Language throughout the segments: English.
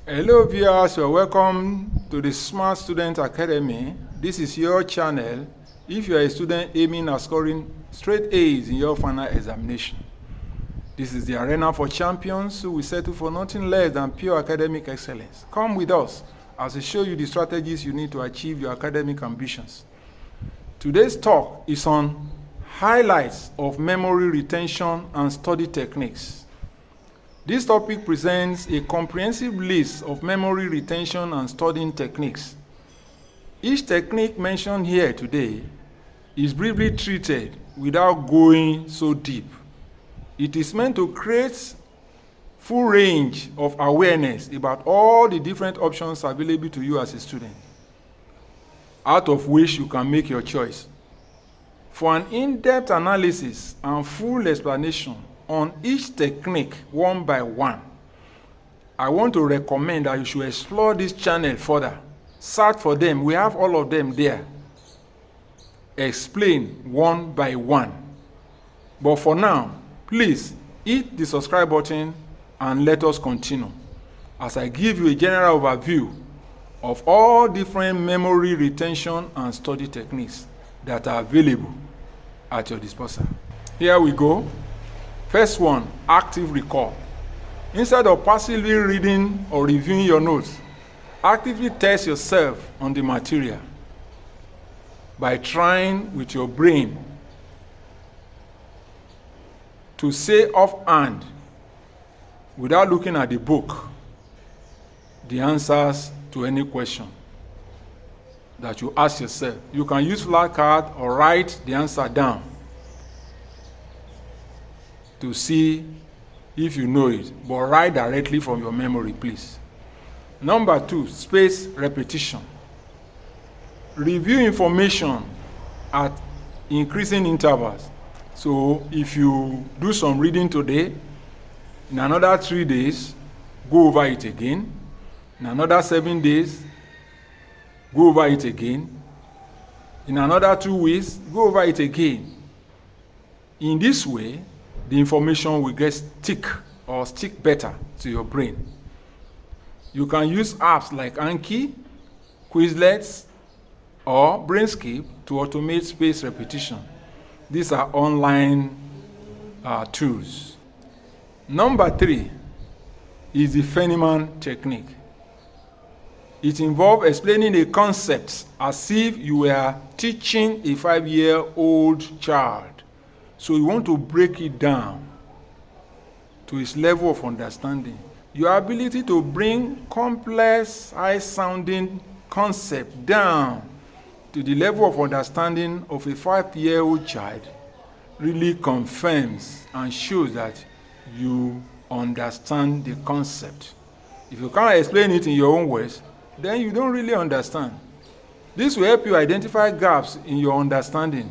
Hello viewers, you're welcome to the Smart Student Academy. This is your channel if you are a student aiming at scoring straight A's in your final examination. This is the arena for champions who will settle for nothing less than pure academic excellence. Come with us as we show you the strategies you need to achieve your academic ambitions. Today's talk is on highlights of memory retention and study techniques. This topic presents a comprehensive list of memory retention and studying techniques. Each technique mentioned here today is briefly treated without going so deep. It is meant to create full range of awareness about all the different options available to you as a student, out of which you can make your choice. For an in-depth analysis and full explanation on each technique one by one, I want to recommend that you should explore this channel further. Search for them. We have all of them there. Explain one by one. But for now, please hit the subscribe button and let us continue as I give you a general overview of all different memory retention and study techniques that are available at your disposal. Here we go. First one, active recall. Instead of passively reading or reviewing your notes, actively test yourself on the material by trying with your brain to say offhand, without looking at the book, the answers to any question that you ask yourself. You can use flashcard or write the answer down to see if you know it, but write directly from your memory, please. Number 2, space repetition. Review information at increasing intervals. So if you do some reading today, in another 3 days, go over it again. In another 7 days, go over it again. In another 2 weeks, go over it again. In this way, the information will get stick better to your brain. You can use apps like Anki, Quizlet, or Brainscape to automate space repetition. These are online tools. Number 3 is the Feynman technique. It involves explaining a concept as if you were teaching a 5-year-old child. So you want to break it down to its level of understanding. Your ability to bring complex, high-sounding concept down to the level of understanding of a 5-year-old child really confirms and shows that you understand the concept. If you can't explain it in your own words, then you don't really understand. This will help you identify gaps in your understanding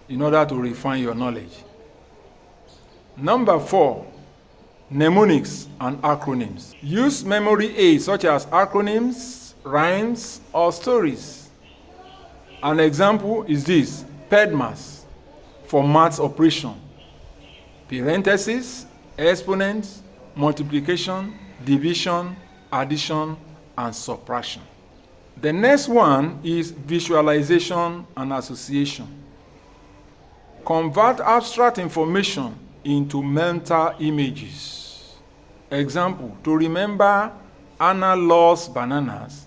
in order to refine your knowledge. Number 4, mnemonics and acronyms. Use memory aids such as acronyms, rhymes, or stories. An example is this: PEDMAS for maths operation, parentheses, exponents, multiplication, division, addition, and subtraction. The next one is visualization and association. Convert abstract information into mental images. Example, to remember Anna loves bananas,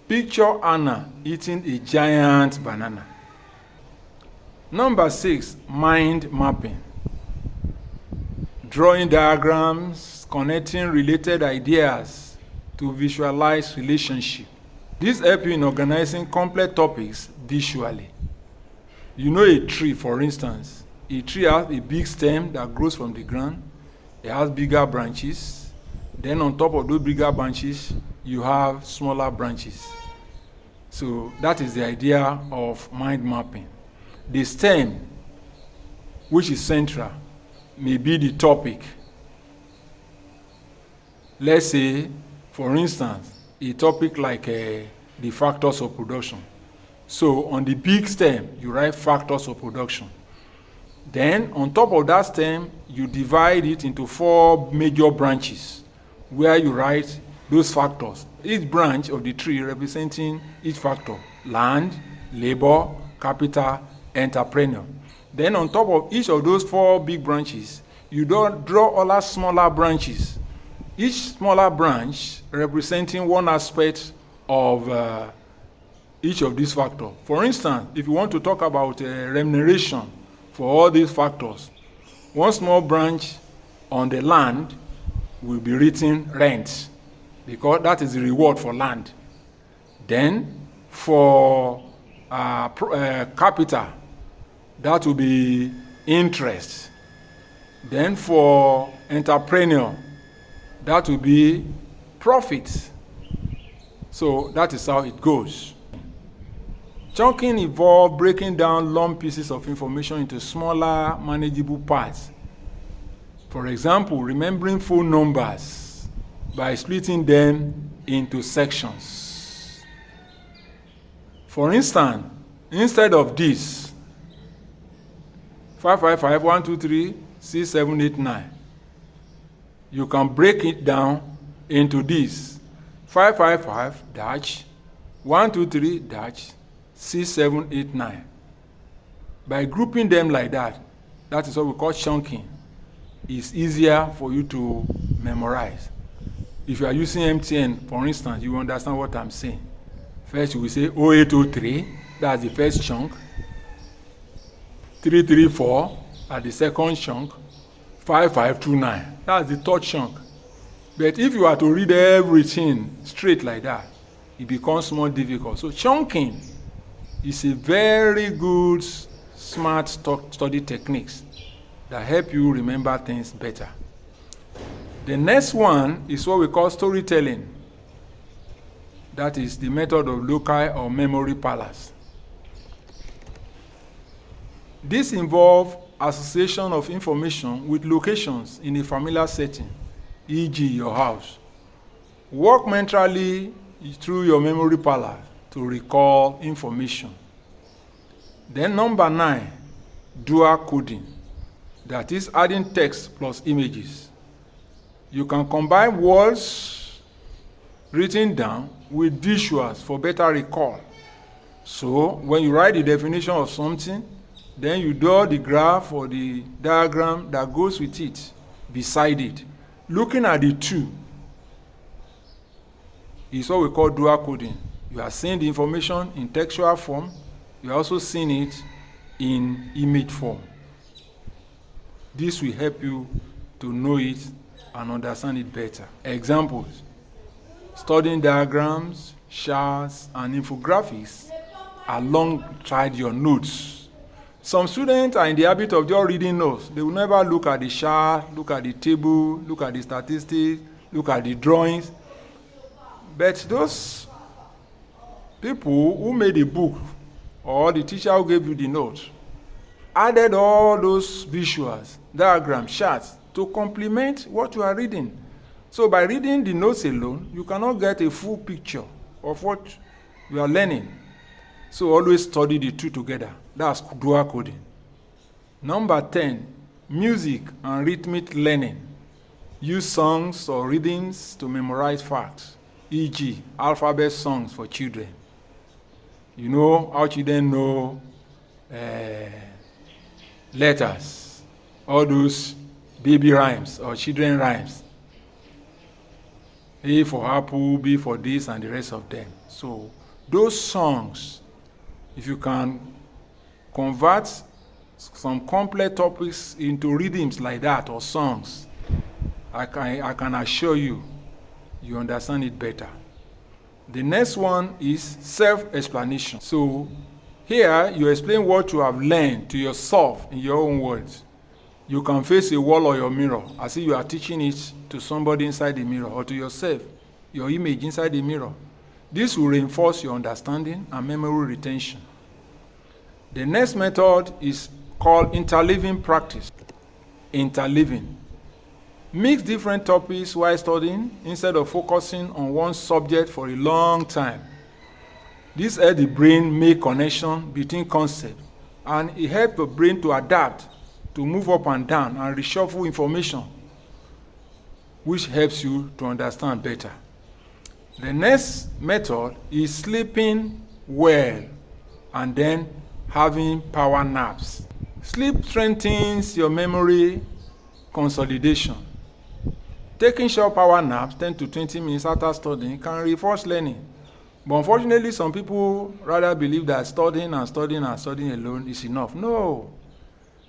picture Anna eating a giant banana. Number 6, mind mapping. Drawing diagrams, connecting related ideas to visualize relationship. This helps you in organizing complex topics visually. You know a tree, for instance. A tree has a big stem that grows from the ground. It has bigger branches. Then on top of those bigger branches, you have smaller branches. So that is the idea of mind mapping. The stem, which is central, may be the topic. Let's say, for instance, a topic like the factors of production. So on the big stem, you write factors of production. Then on top of that stem, you divide it into 4 major branches where you write those factors. Each branch of the tree representing each factor: land, labor, capital, entrepreneur. Then on top of each of those 4 big branches, you draw other smaller branches. Each smaller branch representing one aspect of each of these factors. For instance, if you want to talk about remuneration for all these factors, one small branch on the land will be written rent, because that is the reward for land. Then for capital, that will be interest. Then for entrepreneur, that will be profit. So that is how it goes. Chunking involves breaking down long pieces of information into smaller, manageable parts. For example, remembering phone numbers by splitting them into sections. For instance, instead of this, 555 123 6789, you can break it down into this: 555 123 6789. By grouping them like that, that is what we call chunking. It's easier for you to memorize. If you are using MTN, for instance, you understand what I'm saying. First, you will say 0803, that's the first chunk. 334 at the second chunk. 5529, that's the third chunk. But if you are to read everything straight like that, it becomes more difficult. So chunking is a very good, smart study techniques that help you remember things better. The next one is what we call storytelling. That is the method of loci or memory palace. This involves association of information with locations in a familiar setting, e.g. your house. Work mentally through your memory palace to recall information. Then number 9, dual coding. That is adding text plus images. You can combine words written down with visuals for better recall. So when you write the definition of something, then you draw the graph or the diagram that goes with it, beside it. Looking at the two is what we call dual coding. You are seeing the information in textual form. You are also seeing it in image form. This will help you to know it and understand it better. Examples: studying diagrams, charts, and infographics alongside your notes. Some students are in the habit of just reading notes. They will never look at the chart, look at the table, look at the statistics, look at the drawings. But those people who made the book, or the teacher who gave you the notes, added all those visuals, diagrams, charts to complement what you are reading. So by reading the notes alone, you cannot get a full picture of what you are learning. So always study the two together. That's dual coding. Number 10, music and rhythmic learning. Use songs or rhythms to memorize facts, e.g. alphabet songs for children. You know how children know letters, all those baby rhymes or children rhymes. A for apple, B for this, and the rest of them. So those songs, if you can convert some complex topics into rhythms like that or songs, I can assure you, you understand it better. The next one is self-explanation. So here you explain what you have learned to yourself in your own words. You can face a wall or your mirror as if you are teaching it to somebody inside the mirror, or to yourself, your image inside the mirror. This will reinforce your understanding and memory retention. The next method is called interleaving practice. Interleaving. Mix different topics while studying instead of focusing on one subject for a long time. This helps the brain make connection between concepts, and it helps the brain to adapt, to move up and down and reshuffle information, which helps you to understand better. The next method is sleeping well and then having power naps. Sleep strengthens your memory consolidation. Taking short power naps, 10 to 20 minutes after studying, can reinforce learning. But unfortunately, some people rather believe that studying alone is enough. No.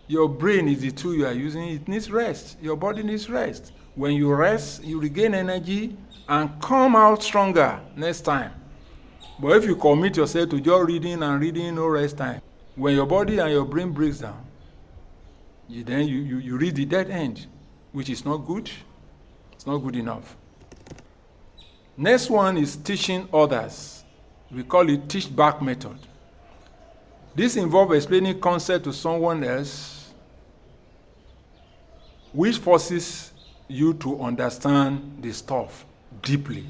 Your brain is the tool you are using. It needs rest. Your body needs rest. When you rest, you regain energy and come out stronger next time. But if you commit yourself to just reading, no rest time, when your body and your brain breaks down, you reach the dead end, which is not good. It's not good enough. Next one is teaching others. We call it teach back method. This involves explaining concept to someone else, which forces you to understand the stuff deeply.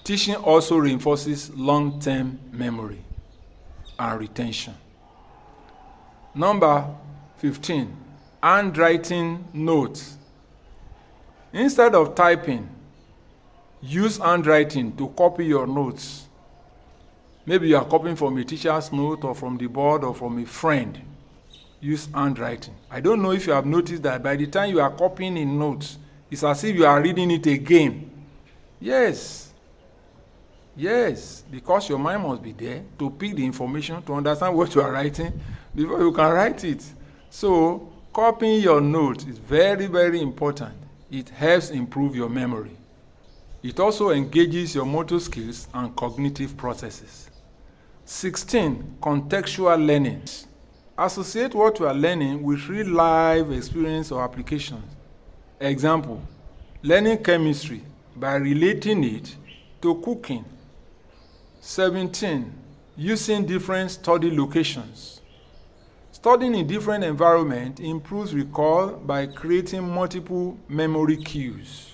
Teaching also reinforces long-term memory and retention. Number 15, handwriting notes. Instead of typing, use handwriting to copy your notes. Maybe you are copying from a teacher's note or from the board or from a friend. Use handwriting. I don't know if you have noticed that by the time you are copying in notes, it's as if you are reading it again. Yes, because your mind must be there to pick the information, to understand what you are writing before you can write it. So, copying your notes is very, very important. It helps improve your memory. It also engages your motor skills and cognitive processes. 16, contextual learning. Associate what you are learning with real life experience or applications. Example, learning chemistry by relating it to cooking. 17, using different study locations. Studying in different environments improves recall by creating multiple memory cues.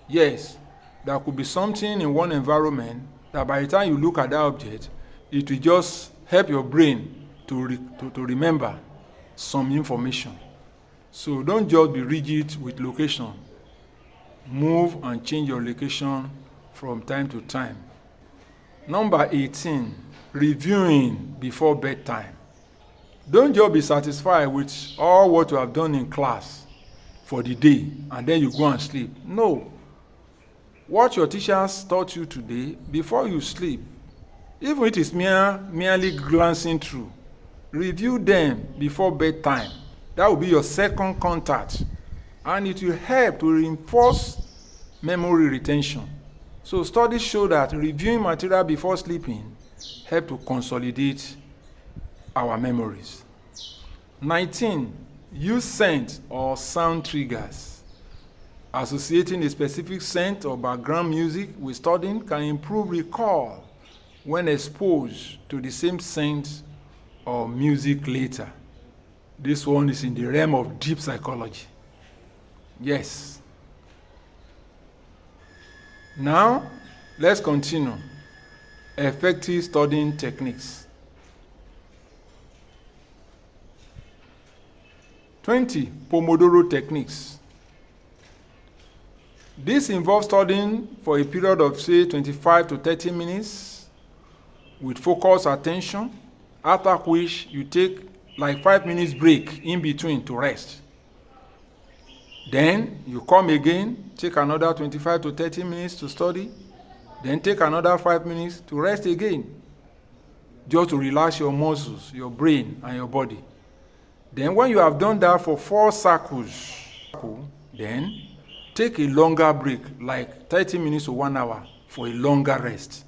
Yes, there could be something in one environment that by the time you look at that object, it will just help your brain to remember some information. So don't just be rigid with location. Move and change your location from time to time. Number 18, reviewing before bedtime. Don't just be satisfied with all what you have done in class for the day and then you go and sleep. No. What your teachers taught you today, before you sleep, even if it is merely glancing through, review them before bedtime. That will be your second contact, and it will help to reinforce memory retention. So studies show that reviewing material before sleeping helps to consolidate our memories. 19, use scent or sound triggers. Associating a specific scent or background music with studying can improve recall when exposed to the same scent or music later. This one is in the realm of deep psychology. Yes. Now, let's continue. Effective studying techniques. 20, Pomodoro techniques. This involves studying for a period of, say, 25 to 30 minutes with focused attention, after which you take like 5 minutes break in between to rest. Then you come again, take another 25 to 30 minutes to study, then take another 5 minutes to rest again, just to relax your muscles, your brain, and your body. Then when you have done that for 4 cycles, then take a longer break, like 30 minutes to 1 hour, for a longer rest.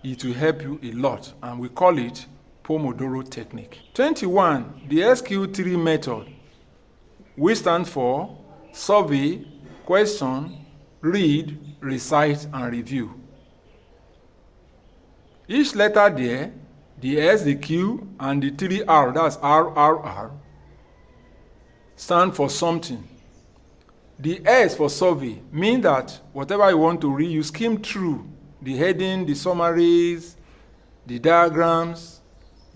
It will help you a lot, and we call it Pomodoro technique. 21, the SQ3 method, which stands for survey, question, read, recite, and review. Each letter there, the S, the Q, and the 3R, that's RRR, stand for something. The S for survey means that whatever you want to read, you skim through the heading, the summaries, the diagrams,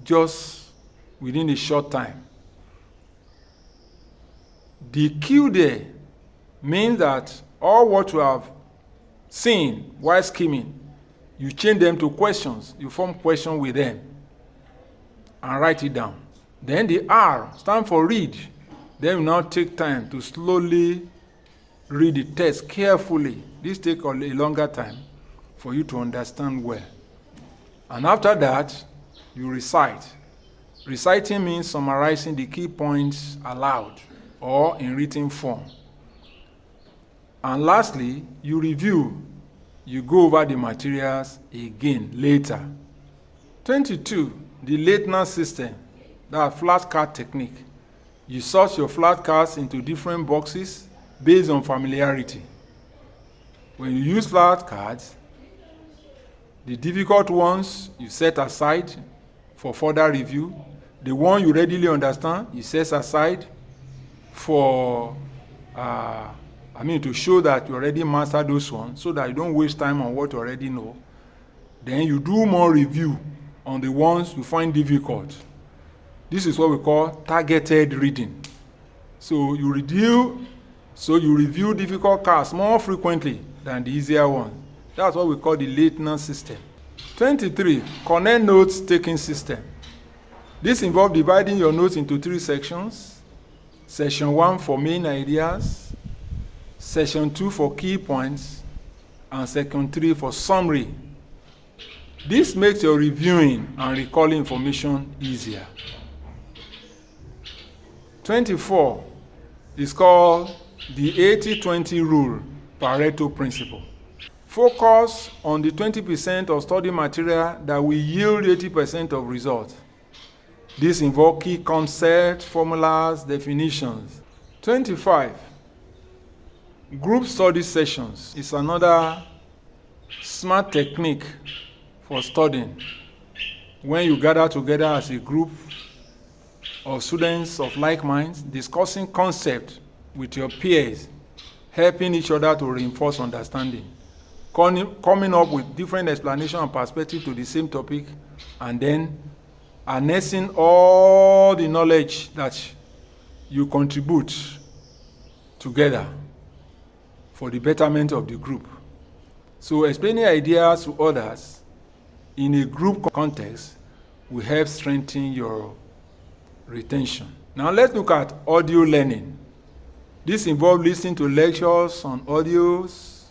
just within a short time. The Q there means that all what you have seeing while skimming. You change them to questions. You form question with them and write it down. Then the R stand for read. Then you now take time to slowly read the text carefully. This takes a longer time for you to understand well. And after that, you recite. Reciting means summarizing the key points aloud or in written form. And lastly, you review. You go over the materials again later. 22, the Leitner system, that flashcard technique. You sort your flashcards into different boxes based on familiarity. When you use flashcards, the difficult ones you set aside for further review. The one you readily understand, you set aside for to show that you already mastered those ones so that you don't waste time on what you already know. Then you do more review on the ones you find difficult. This is what we call targeted reading. So you review difficult cards more frequently than the easier ones. That's what we call the Leitner system. 23, Connect notes taking system. This involves dividing your notes into 3 sections. Section 1 for main ideas, Section 2 for key points, and Section 3 for summary. This makes your reviewing and recalling information easier. 24 is called the 80-20 rule, Pareto principle. Focus on the 20% of study material that will yield 80% of results. This involves key concepts, formulas, definitions. 25. Group study sessions is another smart technique for studying. When you gather together as a group of students of like minds, discussing concepts with your peers, helping each other to reinforce understanding, coming up with different explanations and perspectives to the same topic, and then harnessing all the knowledge that you contribute together for the betterment of the group. So explaining ideas to others in a group context will help strengthen your retention. Now let's look at audio learning. This involves listening to lectures on audios,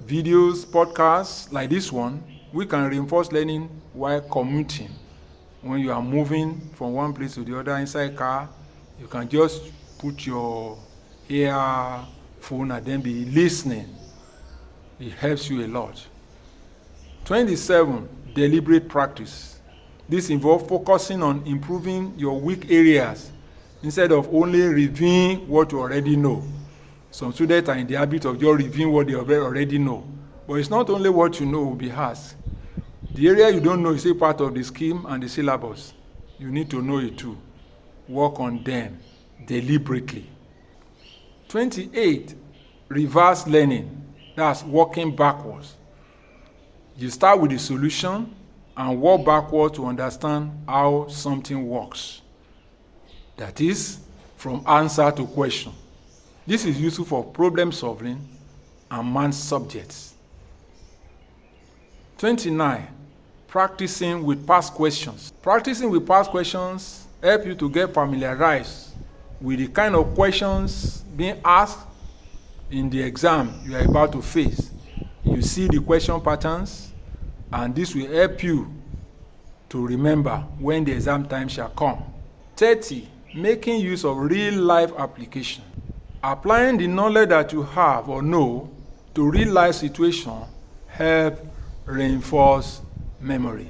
videos, podcasts like this one. We can reinforce learning while commuting. When you are moving from one place to the other inside car, you can just put your earphone and then be listening. It helps you a lot. 27, deliberate practice. This involves focusing on improving your weak areas instead of only reviewing what you already know. Some students are in the habit of just reviewing what they already know. But it's not only what you know will be asked. The area you don't know is a part of the scheme and the syllabus. You need to know it too. Work on them deliberately. 28, reverse learning. That's working backwards. You start with the solution and work backward to understand how something works. That is, from answer to question. This is useful for problem solving and math subjects. 29, practicing with past questions. Practicing with past questions help you to get familiarized with the kind of questions being asked in the exam you are about to face. You see the question patterns, and this will help you to remember when the exam time shall come. 30, making use of real-life application. Applying the knowledge that you have or know to real-life situations help reinforce memory.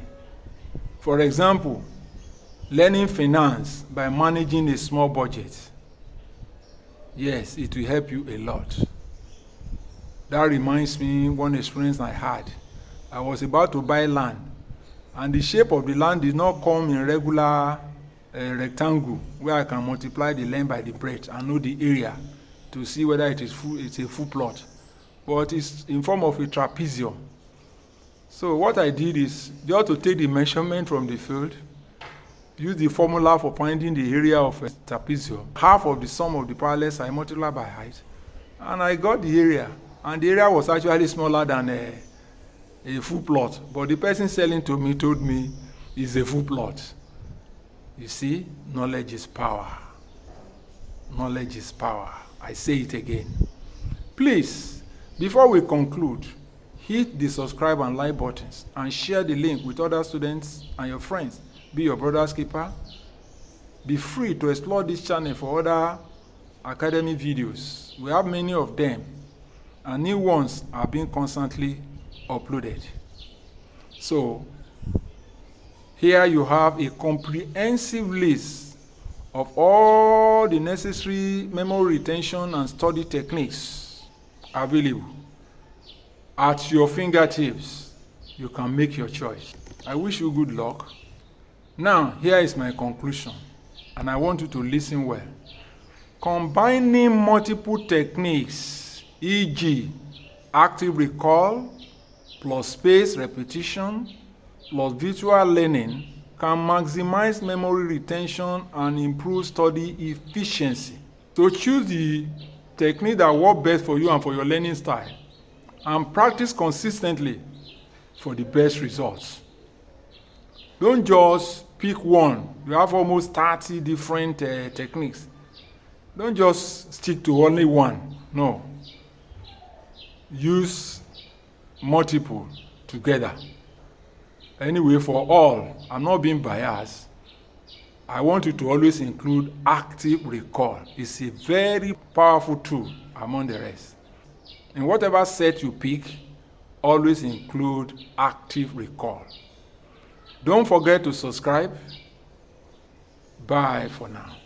For example, learning finance by managing a small budget. Yes, it will help you a lot. That reminds me one experience I had. I was about to buy land, and the shape of the land did not come in regular rectangle where I can multiply the land by the breadth and know the area to see whether it's a full plot. But it's in form of a trapezium. So what I did is just to take the measurement from the field, use the formula for finding the area of a trapezium. Half of the sum of the parallels I multiply by height, and I got the area. and the area was actually smaller than a full plot. But the person selling to me told me it's a full plot. You see, knowledge is power. Knowledge is power. I say it again. Please, before we conclude, hit the subscribe and like buttons and share the link with other students and your friends. Be your brother's keeper. Be free to explore this channel for other academic videos. We have many of them, and new ones are being constantly uploaded. So, here you have a comprehensive list of all the necessary memory retention and study techniques available at your fingertips. You can make your choice. I wish you good luck. Now, here is my conclusion, and I want you to listen well. Combining multiple techniques, e.g., active recall, plus spaced repetition, plus virtual learning, can maximize memory retention and improve study efficiency. So choose the technique that works best for you and for your learning style, and practice consistently for the best results. Don't just pick one. You have almost 30 different techniques. Don't just stick to only one. No. Use multiple together. Anyway, for all, I'm not being biased. I want you to always include active recall. It's a very powerful tool among the rest. In whatever set you pick, always include active recall. Don't forget to subscribe. Bye for now.